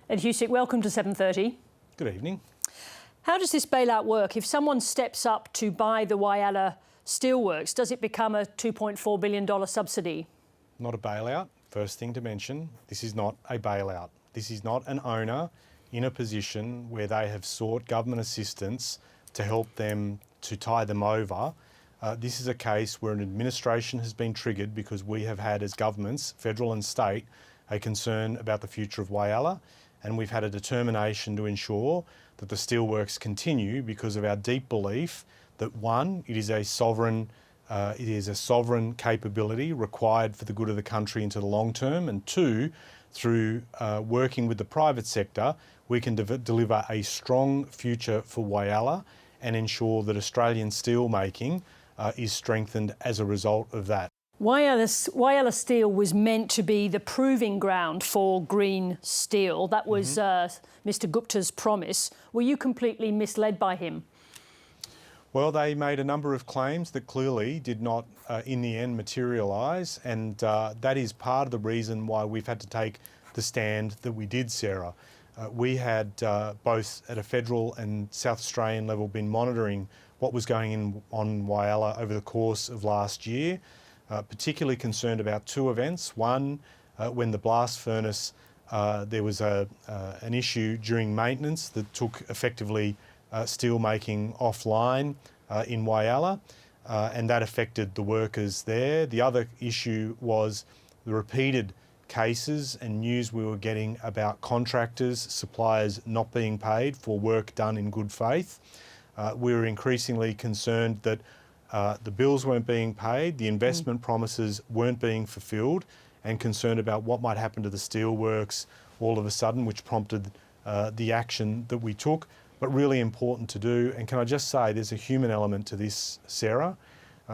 Ed Husic, welcome to 7:30. Good evening. How does this bailout work? If someone steps up to buy the Whyalla steelworks, does it become a $2.4 billion subsidy? Not a bailout. First thing to mention, this is not a bailout. This is not an owner in a position where they have sought government assistance to help them to tie them over. This is a case where an administration has been triggered because we have had, as governments, federal and state, a concern about the future of Whyalla, and we've had a determination to ensure that the steelworks continue because of our deep belief that, one, it is a sovereign capability required for the good of the country into the long term, and two, through working with the private sector, we can deliver a strong future for Whyalla and ensure that Australian steel making is strengthened as a result of that. Whyalla Steel was meant to be the proving ground for green steel. That was Mr Gupta's promise. Were you completely misled by him? Well, they made a number of claims that clearly did not, in the end, materialise, and that is part of the reason why we've had to take the stand that we did, Sarah. We had, both at a federal and South Australian level, been monitoring what was going on Whyalla over the course of last year. Particularly concerned about two events. One, when the blast furnace, there was an issue during maintenance that took effectively steel making offline in Whyalla, and that affected the workers there. The other issue was the repeated cases and news we were getting about contractors, suppliers not being paid for work done in good faith. We were increasingly concerned that the bills weren't being paid, the investment promises weren't being fulfilled, and concerned about what might happen to the steelworks all of a sudden, which prompted the action that we took, but really important to do. And can I just say, there's a human element to this, Sarah.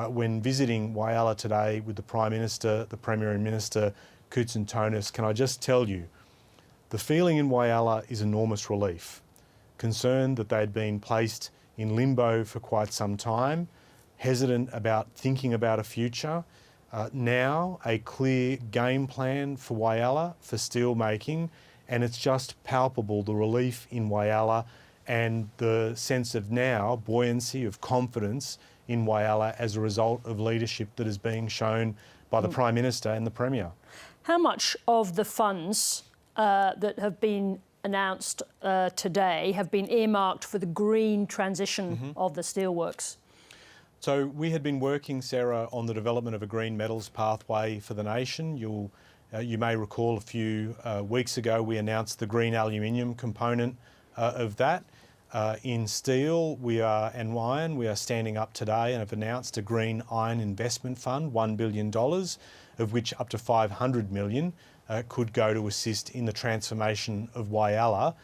When visiting Whyalla today with the Prime Minister, the Premier and Minister, Koutsantonis, can I just tell you, the feeling in Whyalla is enormous relief. Concerned that they'd been placed in limbo for quite some time, hesitant about thinking about a future. Now a clear game plan for Whyalla, for steel making, and it's just palpable, the relief in Whyalla and the sense of now buoyancy, of confidence in Whyalla as a result of leadership that is being shown by the Prime Minister and the Premier. How much of the funds that have been announced today have been earmarked for the green transition of the steelworks? So we had been working, Sarah, on the development of a green metals pathway for the nation. You may recall a few weeks ago we announced the green aluminium component of that. In steel and iron, we are standing up today and have announced a green iron investment fund, $1 billion, of which up to $500 million could go to assist in the transformation of Whyalla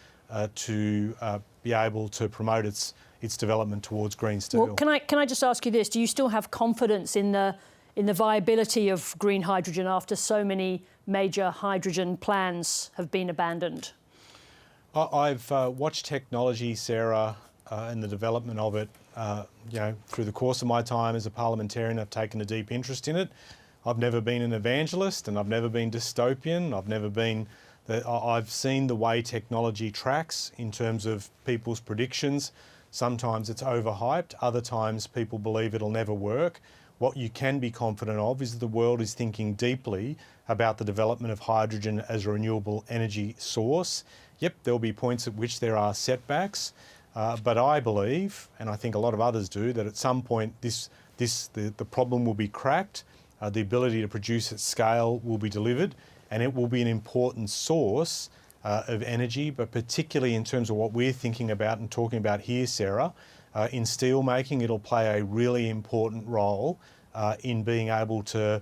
to be able to promote its development towards green steel. Well, can I just ask you this? Do you still have confidence in the viability of green hydrogen after so many major hydrogen plans have been abandoned? I've watched technology, Sarah, and the development of it. Through the course of my time as a parliamentarian, I've taken a deep interest in it. I've never been an evangelist, and I've never been dystopian. I've seen the way technology tracks in terms of people's predictions. Sometimes it's overhyped, other times people believe it'll never work. What you can be confident of is that the world is thinking deeply about the development of hydrogen as a renewable energy source. Yep, there'll be points at which there are setbacks, but I believe, and I think a lot of others do, that at some point the problem will be cracked, the ability to produce at scale will be delivered, and it will be an important source of energy, but particularly in terms of what we're thinking about and talking about here, Sarah, in steel making, it'll play a really important role in being able to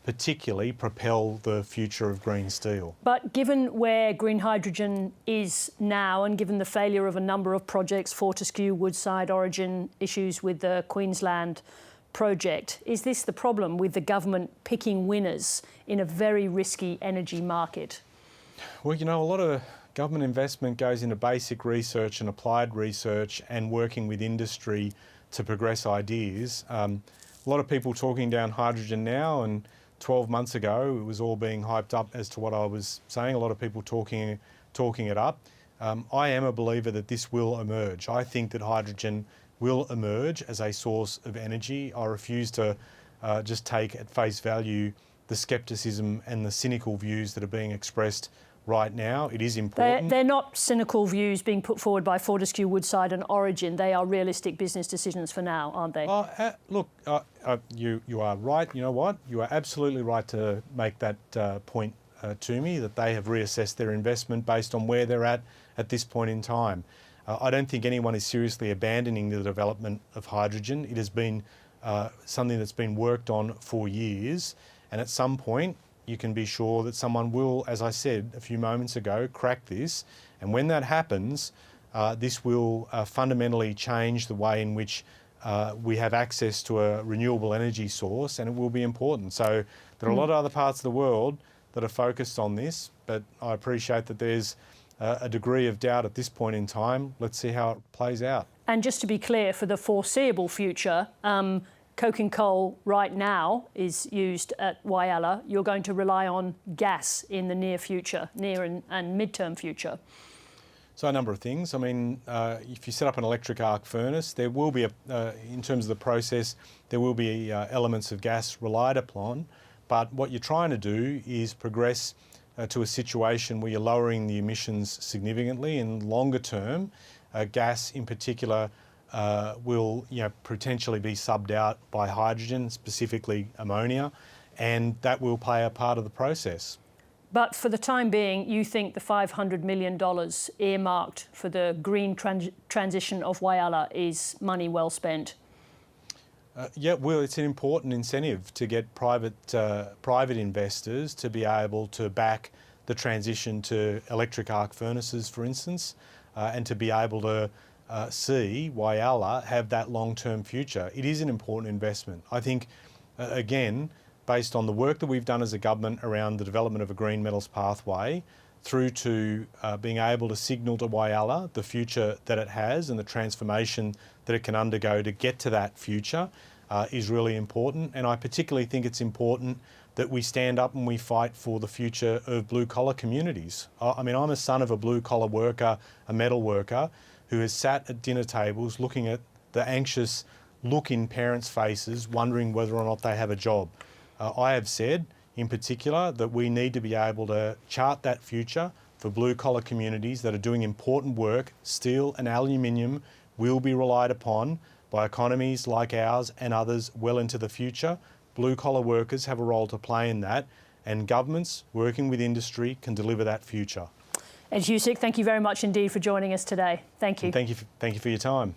particularly propel the future of green steel. But given where green hydrogen is now, and given the failure of a number of projects, Fortescue, Woodside, Origin, issues with the Queensland project, is this the problem with the government picking winners in a very risky energy market? Well, you know, a lot of government investment goes into basic research and applied research and working with industry to progress ideas. A lot of people talking down hydrogen now, and 12 months ago, it was all being hyped up as to what I was saying, a lot of people talking it up. I am a believer that this will emerge. I think that hydrogen will emerge as a source of energy. I refuse to just take at face value the scepticism and the cynical views that are being expressed right now. It is important. They're not cynical views being put forward by Fortescue, Woodside and Origin. They are realistic business decisions for now, aren't they? Look, you are right. You know what? You are absolutely right to make that point to me, that they have reassessed their investment based on where they're at this point in time. I don't think anyone is seriously abandoning the development of hydrogen. It has been something that's been worked on for years, and at some point you can be sure that someone will, as I said a few moments ago, crack this. And when that happens, this will fundamentally change the way in which we have access to a renewable energy source, and it will be important. So there are a lot of other parts of the world that are focused on this, but I appreciate that there's a degree of doubt at this point in time. Let's see how it plays out. And just to be clear, for the foreseeable future, coking coal right now is used at Whyalla. You're going to rely on gas in the near future, near and mid-term future. So a number of things. I mean, if you set up an electric arc furnace, there will be, in terms of the process, there will be elements of gas relied upon. But what you're trying to do is progress to a situation where you're lowering the emissions significantly. In longer term, gas in particular will potentially be subbed out by hydrogen, specifically ammonia, and that will play a part of the process. But for the time being, you think the $500 million earmarked for the green transition of Whyalla is money well spent? Yeah, well, it's an important incentive to get private investors to be able to back the transition to electric arc furnaces, for instance, and to be able to see Whyalla have that long-term future. It is an important investment. I think, again, based on the work that we've done as a government around the development of a green metals pathway, through to being able to signal to Whyalla the future that it has and the transformation that it can undergo to get to that future is really important. And I particularly think it's important that we stand up and we fight for the future of blue-collar communities. I mean, I'm a son of a blue-collar worker, a metal worker, who has sat at dinner tables looking at the anxious look in parents' faces, wondering whether or not they have a job. I have said, in particular, that we need to be able to chart that future for blue-collar communities that are doing important work. Steel and aluminium will be relied upon by economies like ours and others well into the future. Blue-collar workers have a role to play in that, and governments working with industry can deliver that future. Ed Husic, thank you very much indeed for joining us today. Thank you. And thank you for your time.